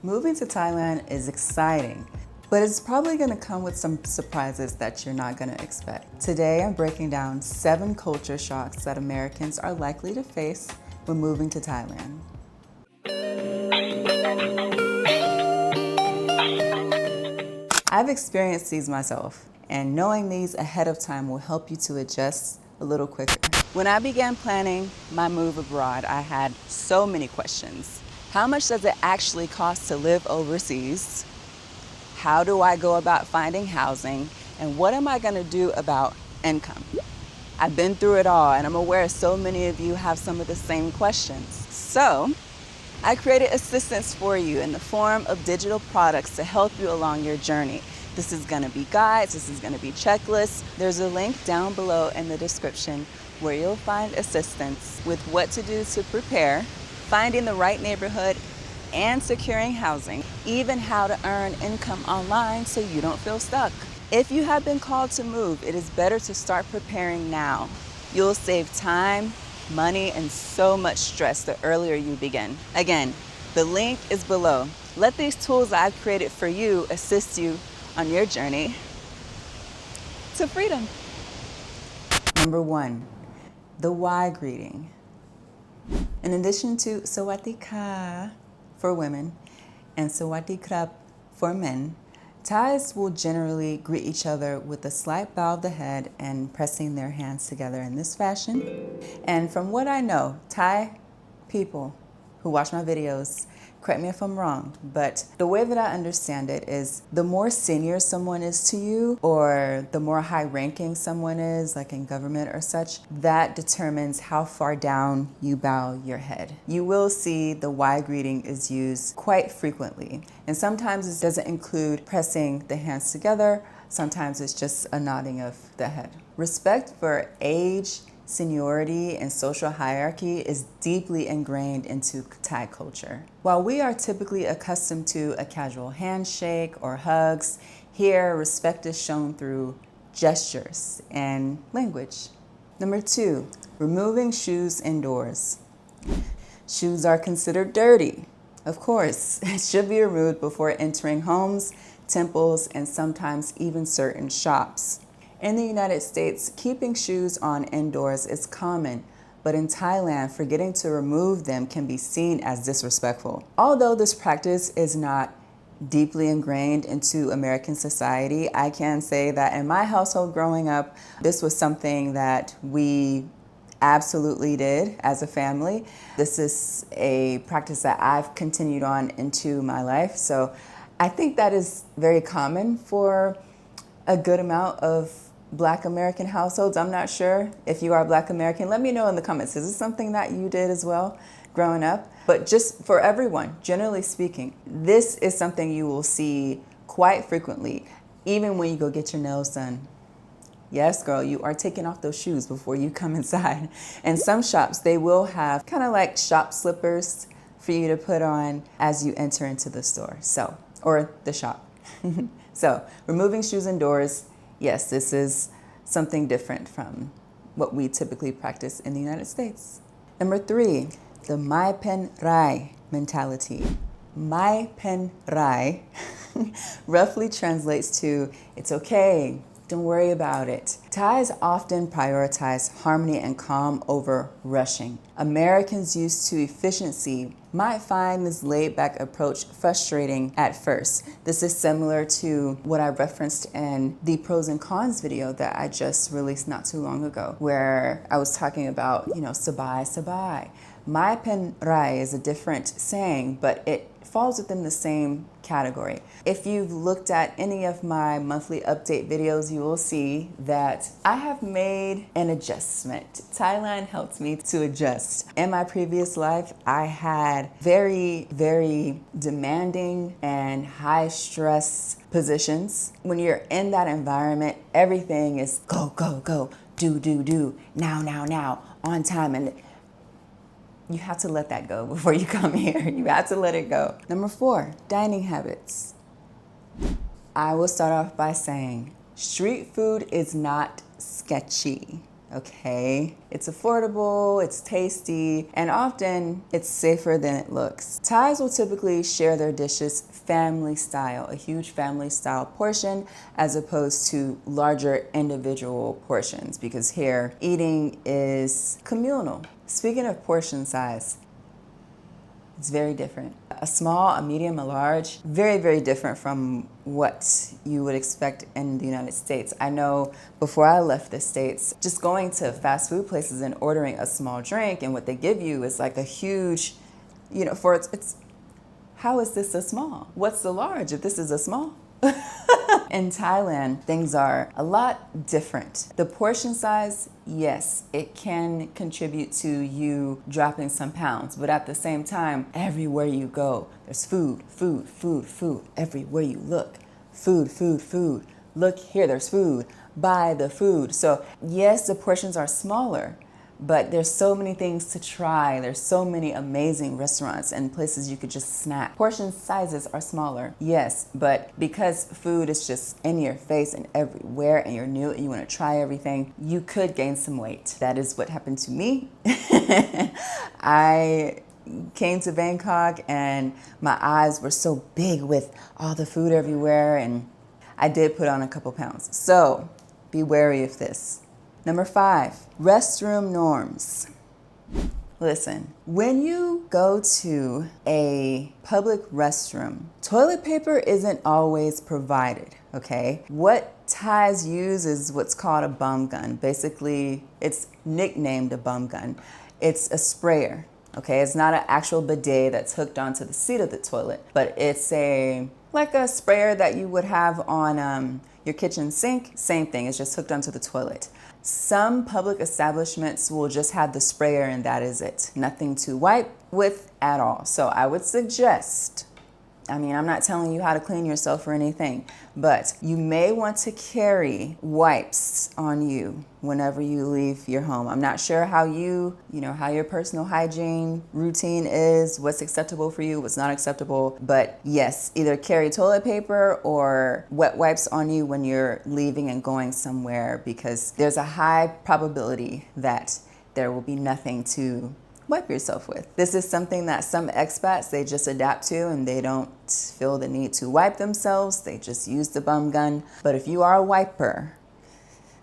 Moving to Thailand is exciting, but it's probably going to come with some surprises that you're not going to expect. Today, I'm breaking down 7 culture shocks that Americans are likely to face when moving to Thailand. I've experienced these myself, and knowing these ahead of time will help you to adjust a little quicker. When I began planning my move abroad, I had so many questions. How much does it actually cost to live overseas? How do I go about finding housing? And what am I going to do about income? I've been through it all, and I'm aware so many of you have some of the same questions. So I created assistance for you in the form of digital products to help you along your journey. This is going to be guides, this is going to be checklists. There's a link down below in the description where you'll find assistance with what to do to prepare, finding the right neighborhood, and securing housing, even how to earn income online so you don't feel stuck. If you have been called to move, it is better to start preparing now. You'll save time, money, and so much stress the earlier you begin. Again, the link is below. Let these tools I've created for you assist you on your journey to freedom. Number 1, the why greeting. In addition to Sawadee for women and Sawadee Krap for men, Thais will generally greet each other with a slight bow of the head and pressing their hands together in this fashion. And from what I know, Thai people who watch my videos, correct me if I'm wrong, but the way that I understand it is the more senior someone is to you, or the more high ranking someone is, like in government or such, that determines how far down you bow your head. You will see the Y greeting is used quite frequently, and sometimes it doesn't include pressing the hands together, sometimes it's just a nodding of the head. Respect for age, seniority, and social hierarchy is deeply ingrained into Thai culture. While we are typically accustomed to a casual handshake or hugs, here respect is shown through gestures and language. Number 2, removing shoes indoors. Shoes are considered dirty. Of course, it should be removed before entering homes, temples, and sometimes even certain shops. In the United States, keeping shoes on indoors is common, but in Thailand, forgetting to remove them can be seen as disrespectful. Although this practice is not deeply ingrained into American society, I can say that in my household growing up, this was something that we absolutely did as a family. This is a practice that I've continued on into my life, so I think that is very common for a good amount of Black American households. I'm not sure if you are Black American. Let me know in the comments. Is this something that you did as well growing up? But just for everyone, generally speaking, this is something you will see quite frequently, even when you go get your nails done. Yes, girl, you are taking off those shoes before you come inside. And some shops, they will have kind of like shop slippers for you to put on as you enter into the store, or the shop. So, removing shoes indoors, yes, this is something different from what we typically practice in the United States. Number 3, the Mai Pen Rai mentality. Mai Pen Rai roughly translates to, it's okay, don't worry about it. Thais often prioritize harmony and calm over rushing. Americans used to efficiency might find this laid-back approach frustrating at first. This is similar to what I referenced in the pros and cons video that I just released not too long ago, where I was talking about, sabai sabai. Mai Pen Rai is a different saying, but it falls within the same category. If you've looked at any of my monthly update videos, you will see that I have made an adjustment. Thailand helped me to adjust. In my previous life, I had very, very demanding and high stress positions. When you're in that environment, everything is go, go, go, do, now, on time. And you have to let that go before you come here. You have to let it go. Number 4, dining habits. I will start off by saying, street food is not sketchy. okay? It's affordable, it's tasty, and often it's safer than it looks. Thais will typically share their dishes family style, a huge family style portion, as opposed to larger individual portions, because here eating is communal. Speaking of portion size, it's very different. A small, a medium, a large, very, very different from what you would expect in the United States. I know before I left the States, just going to fast food places and ordering a small drink, and what they give you is like a huge, it's how is this a small? What's the large if this is a small? In Thailand, things are a lot different. The portion size, yes, it can contribute to you dropping some pounds, but at the same time, everywhere you go, there's food, food, food, food. Everywhere you look, food, food, food. Look here, there's food. Buy the food. So yes, the portions are smaller, but there's so many things to try. There's so many amazing restaurants and places you could just snack. Portion sizes are smaller, yes, but because food is just in your face and everywhere and you're new and you want to try everything, you could gain some weight. That is what happened to me. I came to Bangkok and my eyes were so big with all the food everywhere, and I did put on a couple pounds. So be wary of this. Number 5, restroom norms. Listen, when you go to a public restroom, toilet paper isn't always provided, okay? What Thais use is what's called a bum gun. Basically, it's nicknamed a bum gun. It's a sprayer, okay? It's not an actual bidet that's hooked onto the seat of the toilet, but it's like a sprayer that you would have on your kitchen sink. Same thing, it's just hooked onto the toilet. Some public establishments will just have the sprayer and that is it. Nothing to wipe with at all. So I would suggest, I'm not telling you how to clean yourself or anything, but you may want to carry wipes on you whenever you leave your home. I'm not sure how how your personal hygiene routine is, what's acceptable for you, what's not acceptable, but yes, either carry toilet paper or wet wipes on you when you're leaving and going somewhere, because there's a high probability that there will be nothing to wipe yourself with. This is something that some expats, they just adapt to and they don't feel the need to wipe themselves. They just use the bum gun. But if you are a wiper,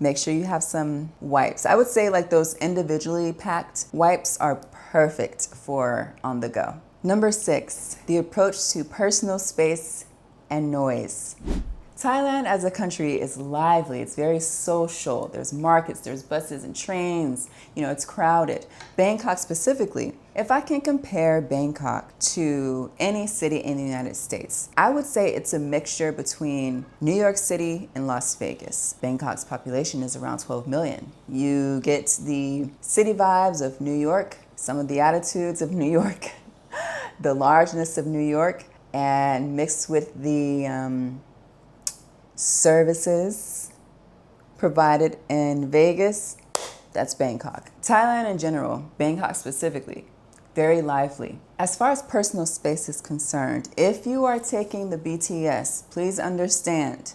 make sure you have some wipes. I would say like those individually packed wipes are perfect for on the go. Number 6, the approach to personal space and noise. Thailand as a country is lively. It's very social. There's markets, there's buses and trains. It's crowded. Bangkok specifically, if I can compare Bangkok to any city in the United States, I would say it's a mixture between New York City and Las Vegas. Bangkok's population is around 12 million. You get the city vibes of New York, some of the attitudes of New York, the largeness of New York, and mixed with the services provided in Vegas, that's Bangkok. Thailand in general, Bangkok specifically, very lively. As far as personal space is concerned, if you are taking the BTS, please understand,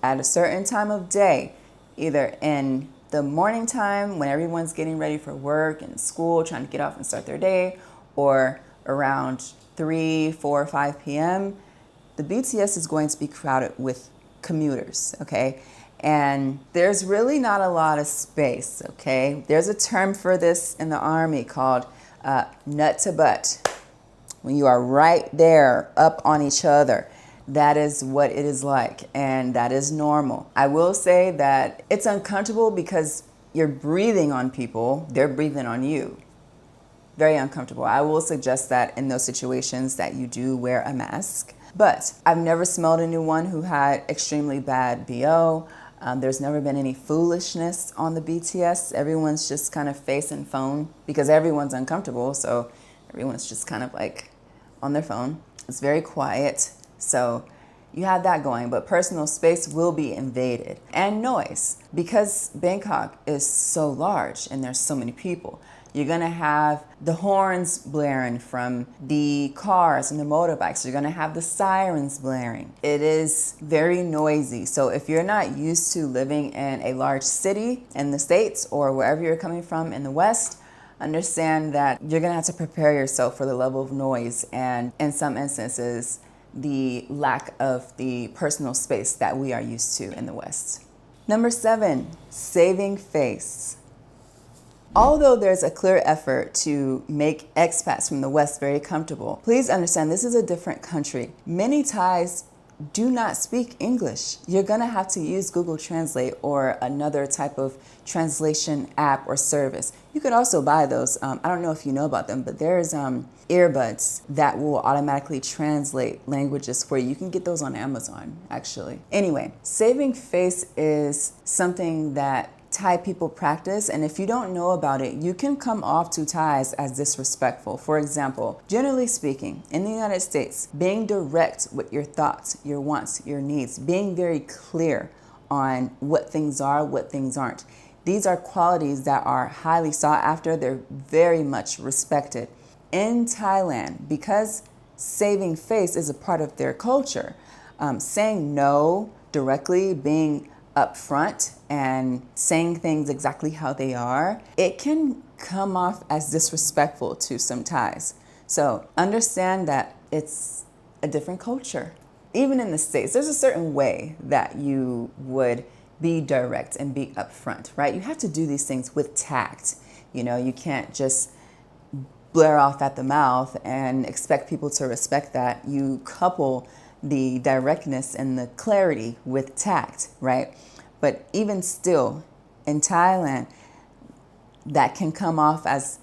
at a certain time of day, either in the morning time when everyone's getting ready for work and school, trying to get off and start their day, or around 3, 4, 5 p.m., the BTS is going to be crowded with commuters, okay? And there's really not a lot of space, okay? There's a term for this in the Army called nut to butt. When you are right there up on each other, that is what it is like, and that is normal. I will say that it's uncomfortable because you're breathing on people, they're breathing on you. Very uncomfortable. I will suggest that in those situations that you do wear a mask. But I've never smelled anyone who had extremely bad BO. There's never been any foolishness on the BTS. Everyone's just kind of face and phone because everyone's uncomfortable. So everyone's just kind of like on their phone. It's very quiet. So you have that going, but personal space will be invaded. And noise, because Bangkok is so large and there's so many people. You're gonna have the horns blaring from the cars and the motorbikes. You're gonna have the sirens blaring. It is very noisy. So if you're not used to living in a large city in the States or wherever you're coming from in the West, understand that you're gonna have to prepare yourself for the level of noise and, in some instances, the lack of the personal space that we are used to in the West. Number 7, saving face. Although there's a clear effort to make expats from the West very comfortable, please understand this is a different country. Many Thais do not speak English. You're gonna have to use Google Translate or another type of translation app or service. You could also buy those. I don't know if you know about them, but there's earbuds that will automatically translate languages for you. You can get those on Amazon, actually. Anyway, saving face is something that Thai people practice, and if you don't know about it, you can come off to Thais as disrespectful. For example, generally speaking, in the United States, being direct with your thoughts, your wants, your needs, being very clear on what things are, what things aren't. These are qualities that are highly sought after. They're very much respected. In Thailand, because saving face is a part of their culture, saying no directly, being upfront and saying things exactly how they are, it can come off as disrespectful to some Thais. So understand that it's a different culture. Even in the States, there's a certain way that you would be direct and be upfront, right? You have to do these things with tact. You know, you can't just blare off at the mouth and expect people to respect that. You couple the directness and the clarity with tact, right? But even still, in Thailand, that can come off as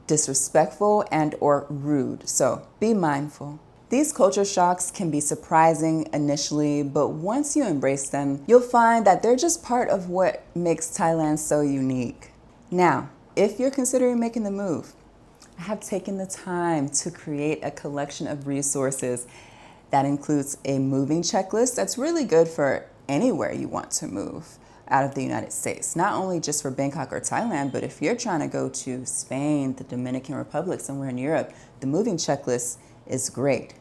disrespectful and or rude. So be mindful. These culture shocks can be surprising initially, but once you embrace them, you'll find that they're just part of what makes Thailand so unique. Now, if you're considering making the move, I have taken the time to create a collection of resources that includes a moving checklist that's really good for anywhere you want to move out of the United States. Not only just for Bangkok or Thailand, but if you're trying to go to Spain, the Dominican Republic, somewhere in Europe, the moving checklist is great.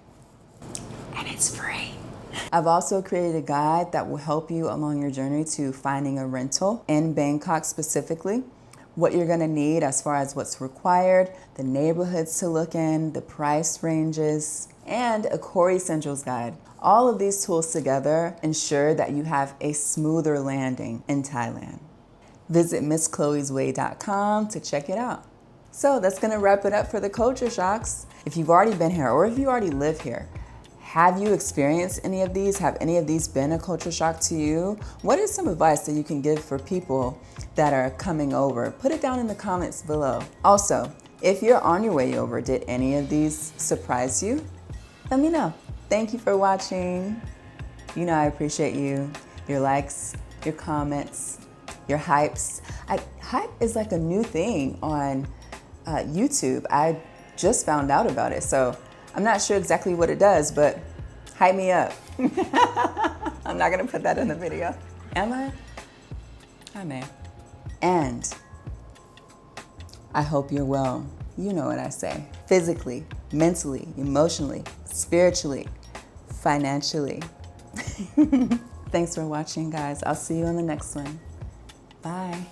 And it's free. I've also created a guide that will help you along your journey to finding a rental in Bangkok specifically, what you're gonna need as far as what's required, the neighborhoods to look in, the price ranges, and a core essentials guide. All of these tools together ensure that you have a smoother landing in Thailand. Visit MissChloe'sWay.com to check it out. So that's gonna wrap it up for the culture shocks. If you've already been here or if you already live here, have you experienced any of these? Have any of these been a culture shock to you? What is some advice that you can give for people that are coming over? Put it down in the comments below. Also, if you're on your way over, did any of these surprise you? Let me know. Thank you for watching. You know I appreciate you, your likes, your comments, your hypes. Hype is like a new thing on YouTube. I just found out about it, so I'm not sure exactly what it does, but hype me up. I'm not gonna put that in the video. Am I? I may. And I hope you're well. You know what I say. Physically, mentally, emotionally, spiritually, financially. Thanks for watching, guys. I'll see you on the next one. Bye.